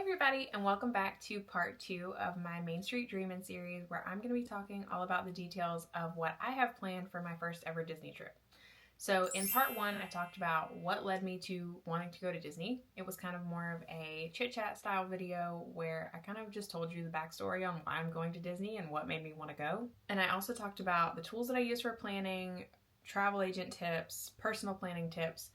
everybody, and welcome back to part 2 of my Main Street Dreamin series, where I'm going to be talking all about the details of what I have planned for my first ever Disney trip. So in part 1, I talked about what led me to wanting to go to Disney. It was kind of more of a chit-chat style video where I kind of just told you the backstory on why I'm going to Disney and what made me want to go. And I also talked about the tools that I use for planning, travel agent tips, personal planning tips,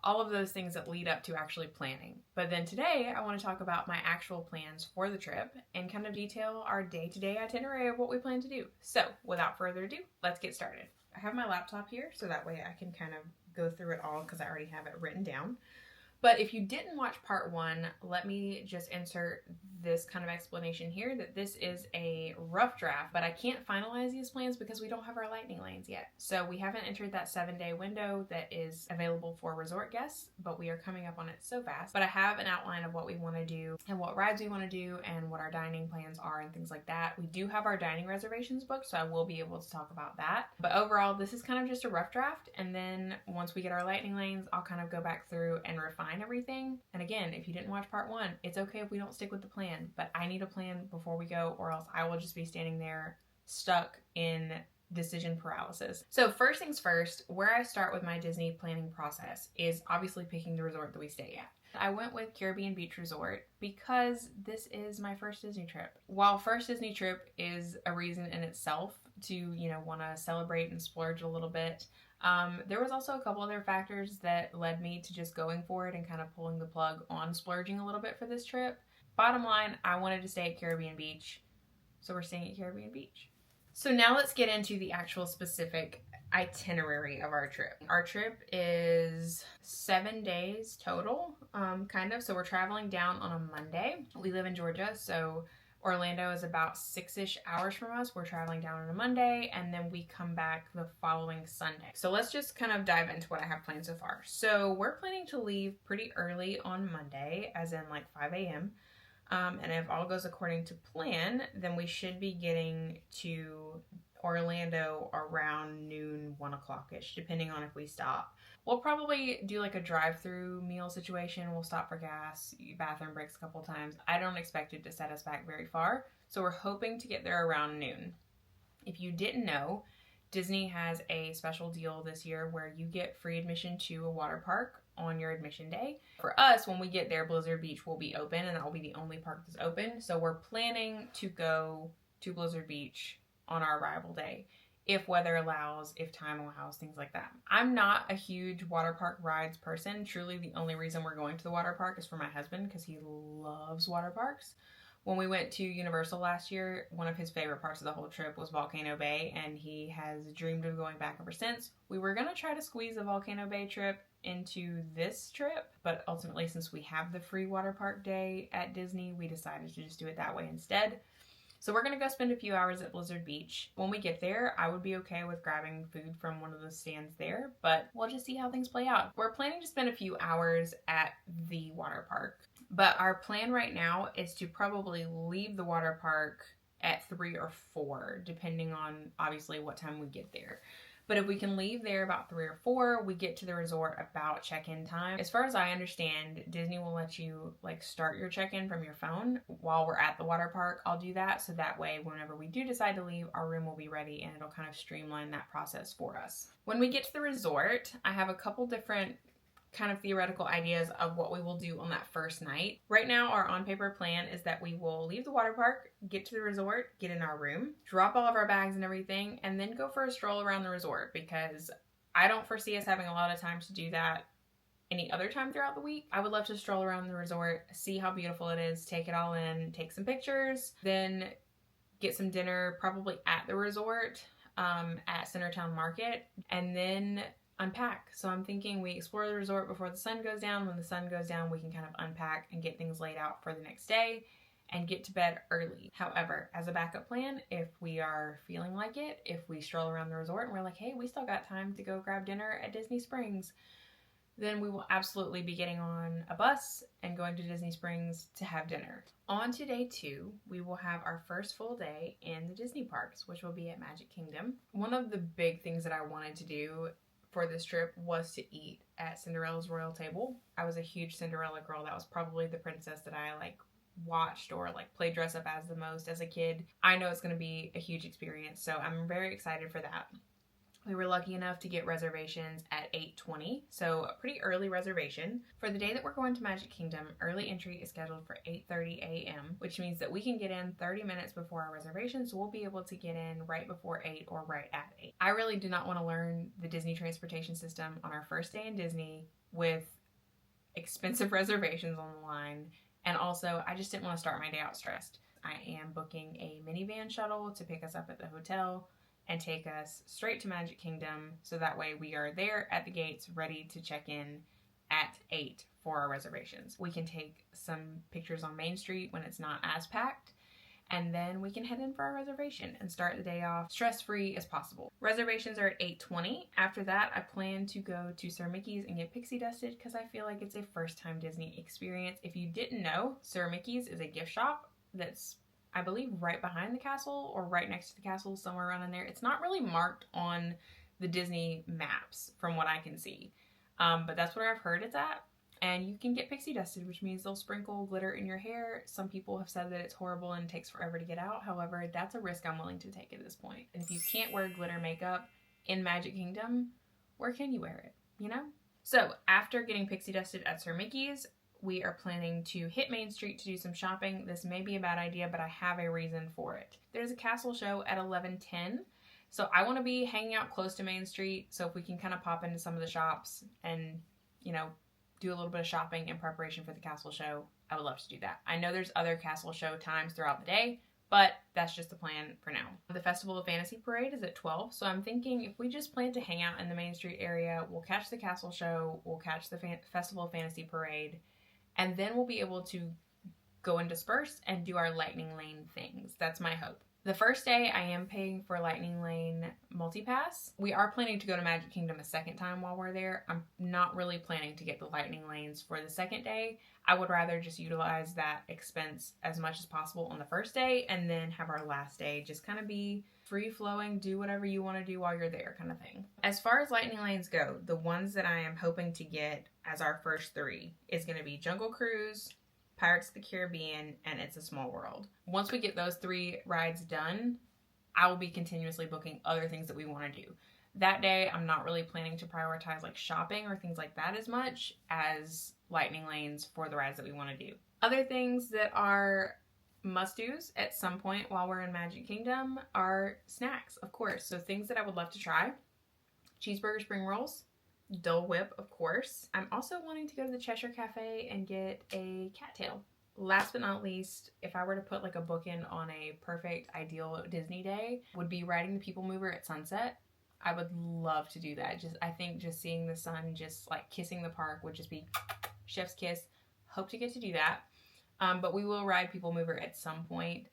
all of those things that lead up to actually planning. But then today I want to talk about my actual plans for the trip and kind of detail our day-to-day itinerary of what we plan to do. So without further ado, let's get started. I have my laptop here so that way I can kind of go through it all because I already have it written down. But if you didn't watch part 1, let me just insert this kind of explanation here that this is a rough draft, but I can't finalize these plans because we don't have our lightning lanes yet. So we haven't entered that 7-day window that is available for resort guests, but we are coming up on it so fast. But I have an outline of what we want to do and what rides we want to do and what our dining plans are and things like that. We do have our dining reservations booked, so I will be able to talk about that. But overall, this is kind of just a rough draft, and then once we get our lightning lanes, I'll kind of go back through and refine everything. And again, if you didn't watch part 1, it's okay if we don't stick with the plan, but I need a plan before we go, or else I will just be standing there stuck in decision paralysis. So first things first, where I start with my Disney planning process is obviously picking the resort that we stay at. I went with Caribbean Beach Resort because this is my first Disney trip. While first Disney trip is a reason in itself to, want to celebrate and splurge a little bit, there was also a couple other factors that led me to just going for it and kind of pulling the plug on splurging a little bit for this trip. Bottom line, I wanted to stay at Caribbean Beach, so we're staying at Caribbean Beach. So now let's get into the actual specific itinerary of our trip. Our trip is 7 days total, so we're traveling down on a Monday. We live in Georgia, so Orlando is about 6-ish hours from us. We're traveling down on a Monday, and then we come back the following Sunday. So let's just kind of dive into what I have planned so far. So we're planning to leave pretty early on Monday, as in like 5 a.m. And if all goes according to plan, then we should be getting to Orlando around noon, 1 o'clock-ish, depending on if we stop. We'll probably do like a drive-through meal situation. We'll stop for gas, bathroom breaks a couple times. I don't expect it to set us back very far, so we're hoping to get there around noon. If you didn't know, Disney has a special deal this year where you get free admission to a water park on your admission day. For us, when we get there, Blizzard Beach will be open, and that will be the only park that's open. So we're planning to go to Blizzard Beach on our arrival day, if weather allows, if time allows, things like that. I'm not a huge water park rides person. Truly, the only reason we're going to the water park is for my husband because he loves water parks. When we went to Universal last year, one of his favorite parts of the whole trip was Volcano Bay, and he has dreamed of going back ever since. We were going to try to squeeze the Volcano Bay trip into this trip, but ultimately, since we have the free water park day at Disney, we decided to just do it that way instead. So we're going to go spend a few hours at Blizzard Beach. When we get there, I would be okay with grabbing food from one of the stands there, but we'll just see how things play out. We're planning to spend a few hours at the water park, but our plan right now is to probably leave the water park at 3 or 4, depending on obviously what time we get there. But if we can leave there about 3 or 4, we get to the resort about check-in time. As far as I understand, Disney will let you start your check-in from your phone while we're at the water park. I'll do that so that way whenever we do decide to leave, our room will be ready and it'll kind of streamline that process for us. When we get to the resort, I have a couple different kind of theoretical ideas of what we will do on that first night. Right now, our on-paper plan is that we will leave the water park, get to the resort, get in our room, drop all of our bags and everything, and then go for a stroll around the resort because I don't foresee us having a lot of time to do that any other time throughout the week. I would love to stroll around the resort, see how beautiful it is, take it all in, take some pictures, then get some dinner probably at the resort at Centertown Market, and then unpack. So I'm thinking we explore the resort before the sun goes down. When the sun goes down, we can kind of unpack and get things laid out for the next day and get to bed early. However, as a backup plan, if we are feeling like it, if we stroll around the resort and we're like, hey, we still got time to go grab dinner at Disney Springs, then we will absolutely be getting on a bus and going to Disney Springs to have dinner. On to day 2, we will have our first full day in the Disney parks, which will be at Magic Kingdom. One of the big things that I wanted to do for this trip was to eat at Cinderella's Royal Table. I was a huge Cinderella girl. That was probably the princess that I watched or like played dress up as the most as a kid, I know it's going to be a huge experience. So I'm very excited for that. We were lucky enough to get reservations at 8:20, so a pretty early reservation. For the day that we're going to Magic Kingdom, early entry is scheduled for 8:30 a.m., which means that we can get in 30 minutes before our reservation, so we'll be able to get in right before 8 or right at 8. I really do not want to learn the Disney transportation system on our first day in Disney with expensive reservations on the line, and also I just didn't want to start my day out stressed. I am booking a minivan shuttle to pick us up at the hotel and take us straight to Magic Kingdom, so that way we are there at the gates ready to check in at 8 for our reservations. We can take some pictures on Main Street when it's not as packed, and then we can head in for our reservation and start the day off stress-free as possible. Reservations are at 8:20. After that, I plan to go to Sir Mickey's and get pixie dusted because I feel like it's a first-time Disney experience. If you didn't know, Sir Mickey's is a gift shop that's, I believe, right behind the castle or right next to the castle, somewhere around in there. It's not really marked on the Disney maps from what I can see, but that's where I've heard it's at. And you can get pixie dusted, which means they'll sprinkle glitter in your hair. Some people have said that it's horrible and takes forever to get out. However, that's a risk I'm willing to take at this point. And if you can't wear glitter makeup in Magic Kingdom, where can you wear it, you know? So after getting pixie dusted at Sir Mickey's, we are planning to hit Main Street to do some shopping. This may be a bad idea, but I have a reason for it. There's a castle show at 11:10, so I want to be hanging out close to Main Street, so if we can kind of pop into some of the shops and, you know, do a little bit of shopping in preparation for the castle show, I would love to do that. I know there's other castle show times throughout the day, but that's just the plan for now. The Festival of Fantasy Parade is at 12, so I'm thinking if we just plan to hang out in the Main Street area, we'll catch the castle show, we'll catch the Festival of Fantasy Parade, and then we'll be able to go and disperse and do our Lightning Lane things. That's my hope. The first day, I am paying for Lightning Lane multipass. We are planning to go to Magic Kingdom a second time while we're there. I'm not really planning to get the Lightning Lanes for the second day. I would rather just utilize that expense as much as possible on the first day and then have our last day just kind of be free-flowing, do whatever you want to do while you're there kind of thing. As far as Lightning Lanes go, the ones that I am hoping to get as our first three is going to be Jungle Cruise, Pirates of the Caribbean, and It's a Small World. Once we get those three rides done, I will be continuously booking other things that we want to do. That day, I'm not really planning to prioritize like shopping or things like that as much as Lightning Lanes for the rides that we want to do. Other things that are must-dos at some point while we're in Magic Kingdom are snacks, of course. So things that I would love to try: cheeseburger spring rolls, Dole Whip, of course. I'm also wanting to go to the Cheshire Cafe and get a cattail. Last but not least, if I were to put like a bookend on a perfect, ideal Disney day, would be riding the People Mover at sunset. I would love to do that. I think just seeing the sun just like kissing the park would just be chef's kiss. Hope to get to do that. But we will ride People Mover at some point,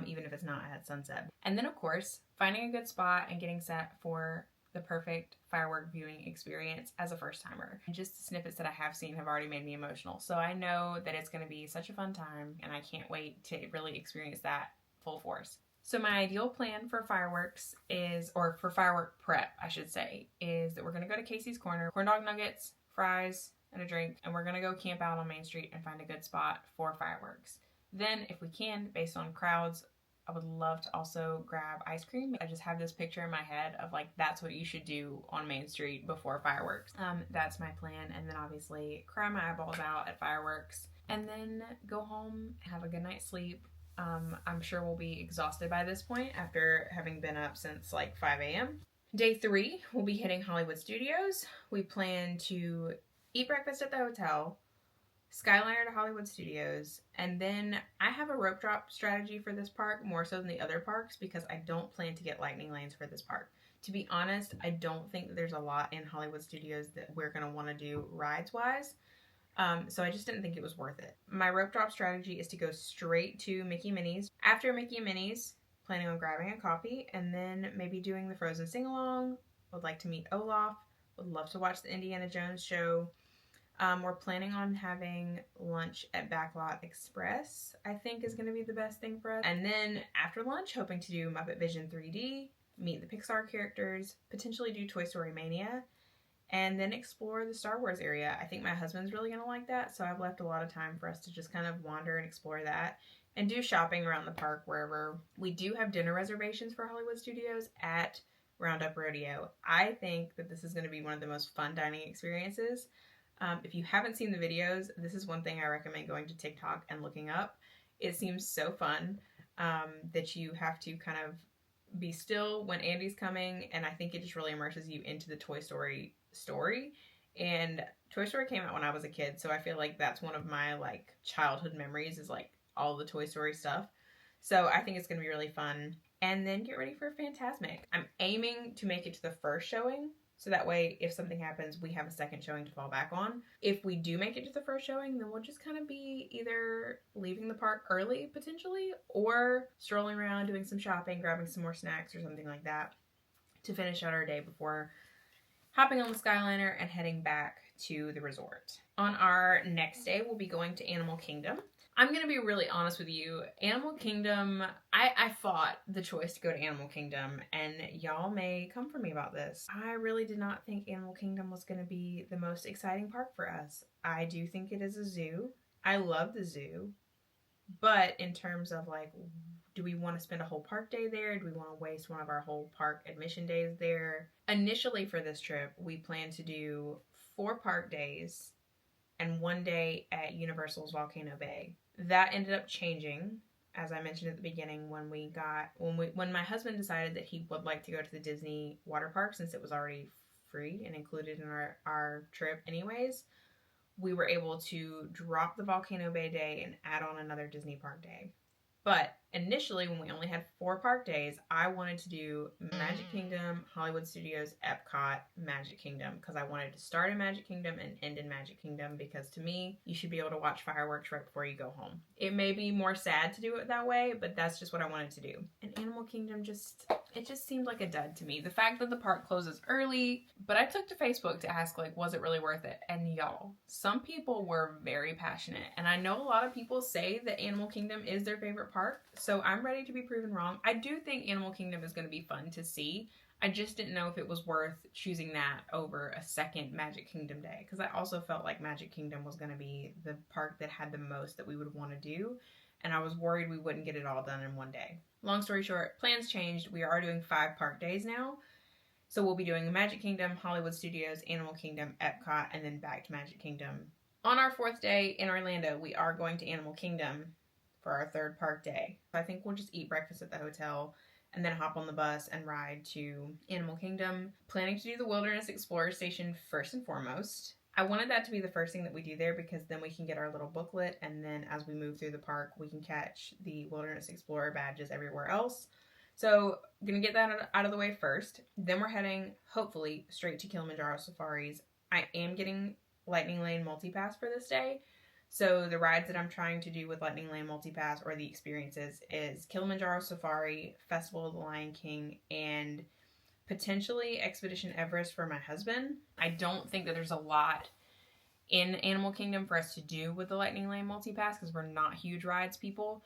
even if it's not at sunset. And then of course, finding a good spot and getting set for the perfect firework viewing experience as a first timer. And just the snippets that I have seen have already made me emotional. So I know that it's going to be such a fun time and I can't wait to really experience that full force. So my ideal plan for fireworks is, or for firework prep, I should say, is that we're going to go to Casey's Corner, corn dog nuggets, fries, and a drink, and we're going to go camp out on Main Street and find a good spot for fireworks. Then, if we can, based on crowds, I would love to also grab ice cream. I just have this picture in my head of like, that's what you should do on Main Street before fireworks. That's my plan. And then obviously cry my eyeballs out at fireworks and then go home, have a good night's sleep. I'm sure we'll be exhausted by this point after having been up since like 5 a.m. Day 3, we'll be hitting Hollywood Studios. We plan to eat breakfast at the hotel, Skyliner to Hollywood Studios, and then I have a rope drop strategy for this park more so than the other parks because I don't plan to get Lightning Lanes for this park. To be honest, I don't think that there's a lot in Hollywood Studios that we're going to want to do rides-wise, so I just didn't think it was worth it. My rope drop strategy is to go straight to Mickey Minnie's. After Mickey Minnie's, planning on grabbing a coffee and then maybe doing the Frozen sing-along. Would like to meet Olaf. Would love to watch the Indiana Jones show. We're planning on having lunch at Backlot Express, I think is going to be the best thing for us. And then after lunch, hoping to do Muppet Vision 3D, meet the Pixar characters, potentially do Toy Story Mania, and then explore the Star Wars area. I think my husband's really going to like that, so I've left a lot of time for us to just kind of wander and explore that and do shopping around the park wherever. We do have dinner reservations for Hollywood Studios at Roundup Rodeo. I think that this is going to be one of the most fun dining experiences. If you haven't seen the videos, this is one thing I recommend going to TikTok and looking up. It seems so fun that you have to kind of be still when Andy's coming, and I think it just really immerses you into the Toy Story story. And Toy Story came out when I was a kid, so I feel like that's one of my like childhood memories is like all the Toy Story stuff. So I think it's going to be really fun. And then get ready for Fantasmic. I'm aiming to make it to the first showing, so that way if something happens, we have a second showing to fall back on. If we do make it to the first showing, then we'll just kind of be either leaving the park early, potentially, or strolling around, doing some shopping, grabbing some more snacks or something like that to finish out our day before hopping on the Skyliner and heading back to the resort. On our next day, we'll be going to Animal Kingdom. I'm going to be really honest with you. Animal Kingdom, I fought the choice to go to Animal Kingdom, and y'all may come for me about this. I really did not think Animal Kingdom was going to be the most exciting park for us. I do think it is a zoo. I love the zoo. But in terms of like, do we want to spend a whole park day there? Do we want to waste one of our whole park admission days there? Initially for this trip, we planned to do 4 park days and 1 day at Universal's Volcano Bay. That ended up changing, as I mentioned at the beginning, when my husband decided that he would like to go to the Disney water park, since it was already free and included in our trip anyways. We were able to drop the Volcano Bay day and add on another Disney park day. But initially, when we only had 4 park days, I wanted to do Magic Kingdom, Hollywood Studios, EPCOT, Magic Kingdom, because I wanted to start in Magic Kingdom and end in Magic Kingdom, because to me, you should be able to watch fireworks right before you go home. It may be more sad to do it that way, but that's just what I wanted to do. And Animal Kingdom it just seemed like a dud to me. The fact that the park closes early, but I took to Facebook to ask, like, was it really worth it? And y'all, some people were very passionate. And I know a lot of people say that Animal Kingdom is their favorite park, so I'm ready to be proven wrong. I do think Animal Kingdom is going to be fun to see. I just didn't know if it was worth choosing that over a second Magic Kingdom day, because I also felt like Magic Kingdom was going to be the park that had the most that we would want to do, and I was worried we wouldn't get it all done in one day. Long story short, plans changed. We are doing 5 park days now. So we'll be doing Magic Kingdom, Hollywood Studios, Animal Kingdom, EPCOT, and then back to Magic Kingdom. On our 4th day in Orlando, we are going to Animal Kingdom for our 3rd park day. I think we'll just eat breakfast at the hotel and then hop on the bus and ride to Animal Kingdom. Planning to do the Wilderness Explorer Station first and foremost. I wanted that to be the first thing that we do there, because then we can get our little booklet, and then as we move through the park, we can catch the Wilderness Explorer badges everywhere else. So I'm going to get that out of the way first. Then we're heading, hopefully, straight to Kilimanjaro Safaris. I am getting Lightning Lane Multipass for this day. So the rides that I'm trying to do with Lightning Lane Multipass, or the experiences, is Kilimanjaro Safari, Festival of the Lion King, and potentially Expedition Everest for my husband. I don't think that there's a lot in Animal Kingdom for us to do with the Lightning Lane Multipass, because we're not huge rides people.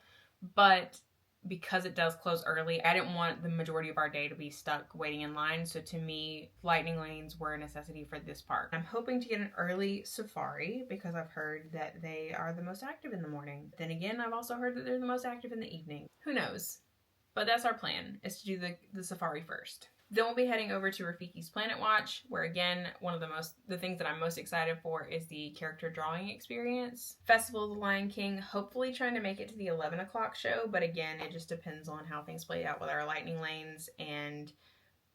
But because it does close early, I didn't want the majority of our day to be stuck waiting in line. So to me, Lightning Lanes were a necessity for this park. I'm hoping to get an early safari, because I've heard that they are the most active in the morning. Then again, I've also heard that they're the most active in the evening. Who knows? But that's our plan, is to do the safari first. Then we'll be heading over to Rafiki's Planet Watch, where again, one of the things that I'm most excited for is the character drawing experience. Festival of the Lion King, hopefully trying to make it to the 11 o'clock show, but again, it just depends on how things play out with our lightning lanes and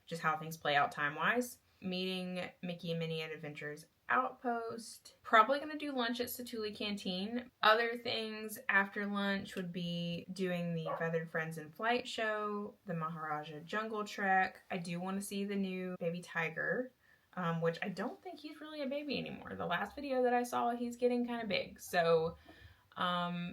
just how things play out time-wise. Meeting Mickey and Minnie at Adventures Outpost. Probably going to do lunch at Satuli Canteen. Other things after lunch would be doing the Feathered Friends in Flight show, the Maharaja Jungle Trek. I do want to see the new baby tiger, which I don't think he's really a baby anymore. The last video that I saw, he's getting kind of big. So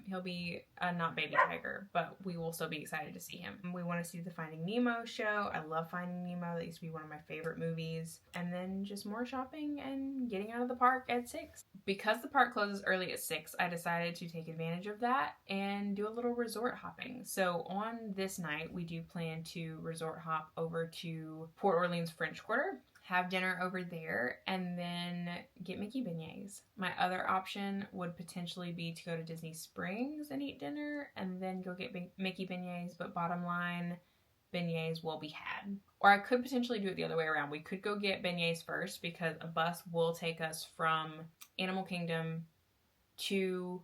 he'll be a not baby tiger, but we will still be excited to see him. We want to see the Finding Nemo show. I love Finding Nemo. That used to be one of my favorite movies. And then just more shopping and getting out of the park at 6. Because the park closes early at 6, I decided to take advantage of that and do a little resort hopping. So on this night, we do plan to resort hop over to Port Orleans French Quarter. have dinner over there, and then get Mickey beignets. My other option would potentially be to go to Disney Springs and eat dinner, and then go get Mickey beignets, but bottom line, beignets will be had. Or I could potentially do it the other way around. We could go get beignets first, because a bus will take us from Animal Kingdom to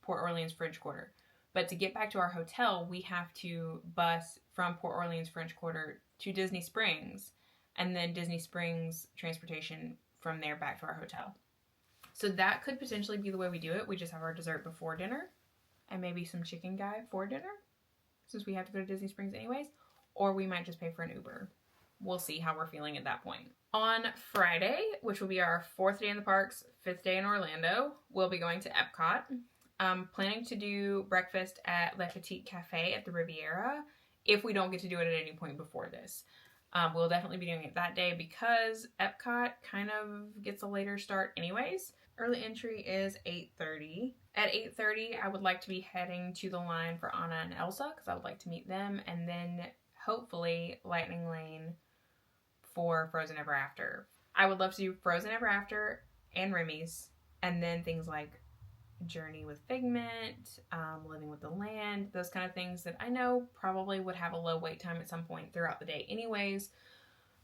Port Orleans French Quarter. But to get back to our hotel, we have to bus from Port Orleans French Quarter to Disney Springs, and then Disney Springs transportation from there back to our hotel. So that could potentially be the way we do it. We just have our dessert before dinner, and maybe some chicken guy for dinner, since we have to go to Disney Springs anyways. Or we might just pay for an Uber. We'll see how we're feeling at that point. On Friday, which will be our 4th day in the parks, 5th day in Orlando, we'll be going to EPCOT. Planning to do breakfast at Le Petit Cafe at the Riviera, if we don't get to do it at any point before this. We'll definitely be doing it that day, because Epcot kind of gets a later start anyways. Early entry is 8:30. At 8:30, I would like to be heading to the line for Anna and Elsa, because I would like to meet them, and then hopefully Lightning Lane for Frozen Ever After. I would love to do Frozen Ever After and Remy's, and then things like Journey with Figment, Living with the Land, those kind of things that I know probably would have a low wait time at some point throughout the day anyways.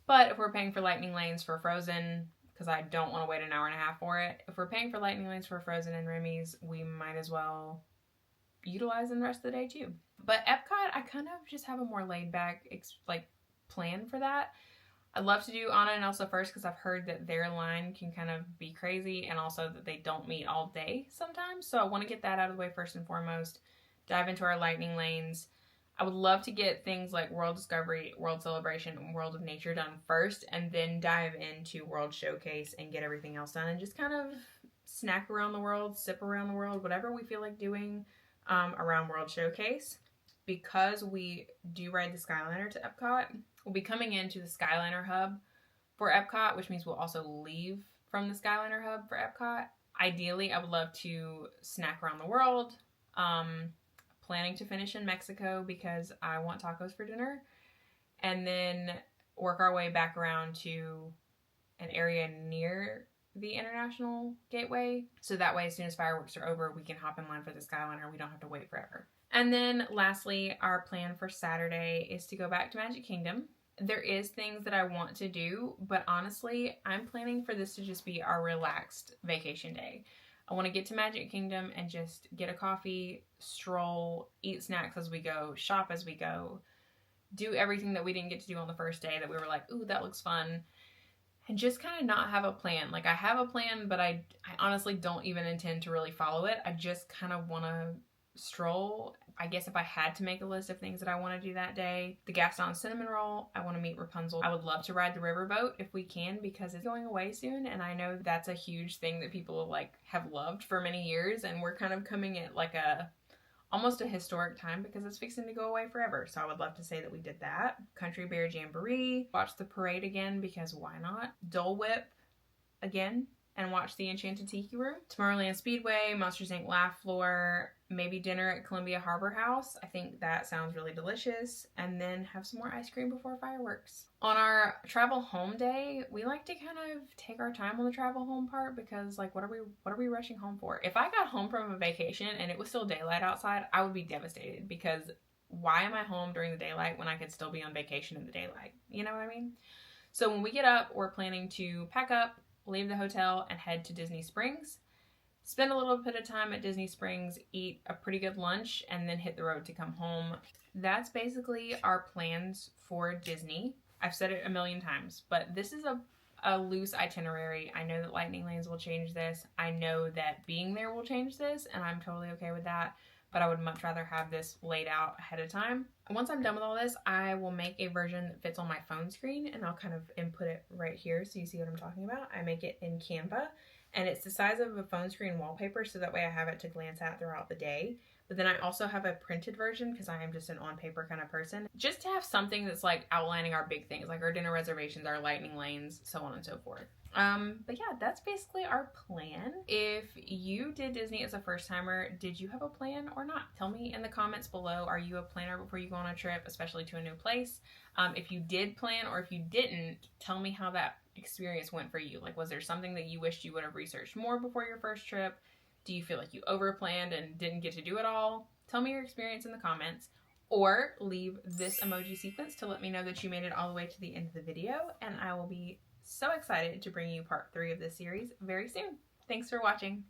But if we're paying for Lightning Lanes for Frozen, because I don't want to wait an hour and a half for it, if we're paying for Lightning Lanes for Frozen and Remy's, we might as well utilize them the rest of the day too. But Epcot, I kind of just have a more laid back plan for that. I'd love to do Anna and Elsa first, because I've heard that their line can kind of be crazy, and also that they don't meet all day sometimes. So I want to get that out of the way first and foremost. Dive into our Lightning Lanes. I would love to get things like World Discovery, World Celebration, and World of Nature done first, and then dive into World Showcase and get everything else done, and just kind of snack around the world, sip around the world, whatever we feel like doing around World Showcase. Because we do ride the Skyliner to Epcot, we'll be coming into the Skyliner hub for Epcot, which means we'll also leave from the Skyliner hub for Epcot. Ideally, I would love to snack around the world. Planning to finish in Mexico, because I want tacos for dinner. And then work our way back around to an area near the International Gateway. So that way, as soon as fireworks are over, we can hop in line for the Skyliner. We don't have to wait forever. And then lastly, our plan for Saturday is to go back to Magic Kingdom. There is things that I want to do, but honestly, I'm planning for this to just be our relaxed vacation day. I want to get to Magic Kingdom and just get a coffee, stroll, eat snacks as we go, shop as we go, do everything that we didn't get to do on the first day that we were like, ooh, that looks fun, and just kind of not have a plan. Like, I have a plan, but I honestly don't even intend to really follow it. I just kind of want to stroll. I guess if I had to make a list of things that I want to do that day, the Gaston Cinnamon Roll, I want to meet Rapunzel. I would love to ride the riverboat if we can, because it's going away soon, and I know that's a huge thing that people have loved for many years, and we're kind of coming at almost a historic time, because it's fixing to go away forever. So I would love to say that we did that. Country Bear Jamboree, watch the parade again, because why not? Dole Whip again, and watch the Enchanted Tiki Room. Tomorrowland Speedway, Monsters Inc. Laugh Floor, maybe dinner at Columbia Harbor House. I think that sounds really delicious. And then have some more ice cream before fireworks. On our travel home day, we like to kind of take our time on the travel home part, because what are we rushing home for? If I got home from a vacation and it was still daylight outside, I would be devastated, because why am I home during the daylight when I could still be on vacation in the daylight? You know what I mean? So when we get up, we're planning to pack up, leave the hotel, and head to Disney Springs. Spend a little bit of time at Disney Springs, eat a pretty good lunch, and then hit the road to come home. That's basically our plans for Disney. I've said it a million times, but this is a loose itinerary. I know that Lightning Lanes will change this. I know that being there will change this, and I'm totally okay with that. But I would much rather have this laid out ahead of time. Once I'm done with all this, I will make a version that fits on my phone screen, and I'll kind of input it right here so you see what I'm talking about. I make it in Canva, and it's the size of a phone screen wallpaper, so that way I have it to glance at throughout the day. But then I also have a printed version, because I am just an on-paper kind of person, just to have something that's outlining our big things, like our dinner reservations, our Lightning Lanes, so on and so forth. But yeah, that's basically our plan. If you did Disney as a first timer, did you have a plan or not? Tell me in the comments below. Are you a planner before you go on a trip, especially to a new place? If you did plan or if you didn't, tell me how that experience went for you. Like, was there something that you wished you would have researched more before your first trip? Do you feel like you overplanned and didn't get to do it all? Tell me your experience in the comments. Or leave this emoji sequence to let me know that you made it all the way to the end of the video, and I will be so excited to bring you part 3 of this series very soon. Thanks for watching.